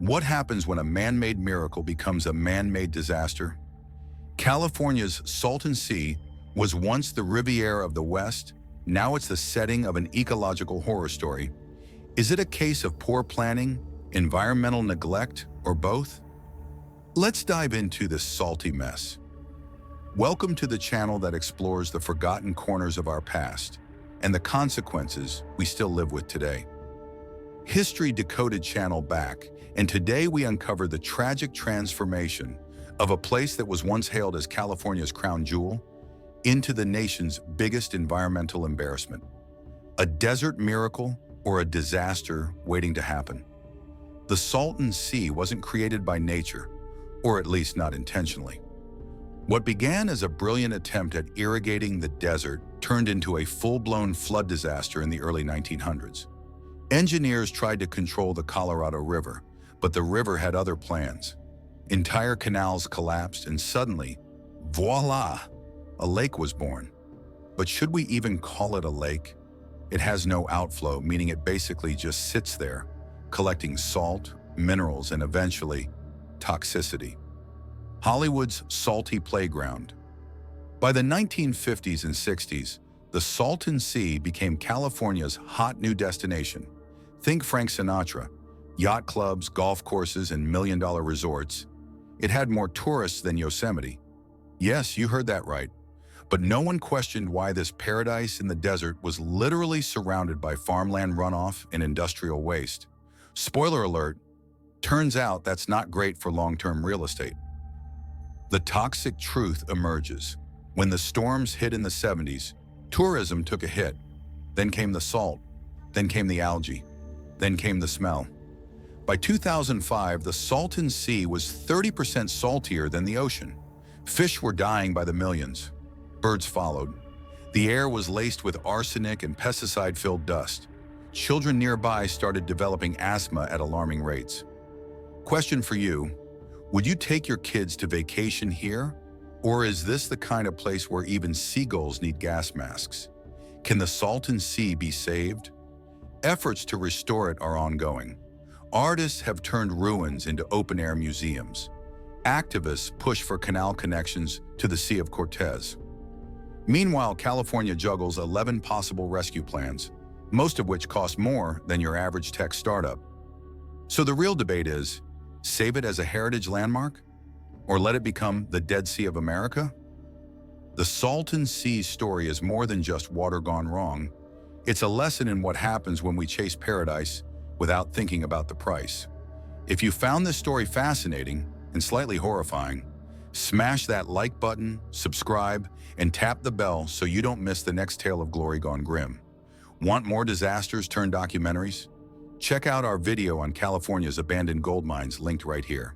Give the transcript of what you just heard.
What happens when a man-made miracle becomes a man-made disaster? California's Salton Sea was once the Riviera of the West. Now it's the setting of an ecological horror story. Is it a case of poor planning, environmental neglect, or both? Let's dive into this salty mess. Welcome to the channel that explores the forgotten corners of our past and the consequences we still live with today. History Decoded channel back, and today we uncover the tragic transformation of a place that was once hailed as California's crown jewel into the nation's biggest environmental embarrassment. A desert miracle or a disaster waiting to happen. The Salton Sea wasn't created by nature, or at least not intentionally. What began as a brilliant attempt at irrigating the desert turned into a full-blown flood disaster in the early 1900s. Engineers tried to control the Colorado River, but the river had other plans. Entire canals collapsed, and suddenly, voila, a lake was born. But should we even call it a lake? It has no outflow, meaning it basically just sits there, collecting salt, minerals, and eventually, toxicity. Hollywood's salty playground. By the 1950s and 60s, the Salton Sea became California's hot new destination. Think Frank Sinatra, yacht clubs, golf courses, and million-dollar resorts. It had more tourists than Yosemite. Yes, you heard that right. But no one questioned why this paradise in the desert was literally surrounded by farmland runoff and industrial waste. Spoiler alert, turns out that's not great for long-term real estate. The toxic truth emerges. When the storms hit in the 70s, tourism took a hit. Then came the salt. Then came the algae. Then came the smell. By 2005, the Salton Sea was 30% saltier than the ocean. Fish were dying by the millions. Birds followed. The air was laced with arsenic and pesticide-filled dust. Children nearby started developing asthma at alarming rates. Question for you, would you take your kids to vacation here? Or is this the kind of place where even seagulls need gas masks? Can the Salton Sea be saved? Efforts to restore it are ongoing. Artists have turned ruins into open-air museums. Activists push for canal connections to the Sea of Cortez. Meanwhile, California juggles 11 possible rescue plans, most of which cost more than your average tech startup. So the real debate is, save it as a heritage landmark? Or let it become the Dead Sea of America? The Salton Sea story is more than just water gone wrong. It's a lesson in what happens when we chase paradise without thinking about the price. If you found this story fascinating and slightly horrifying, smash that like button, subscribe, and tap the bell so you don't miss the next tale of glory gone grim. Want more disasters turned documentaries? Check out our video on California's abandoned gold mines linked right here.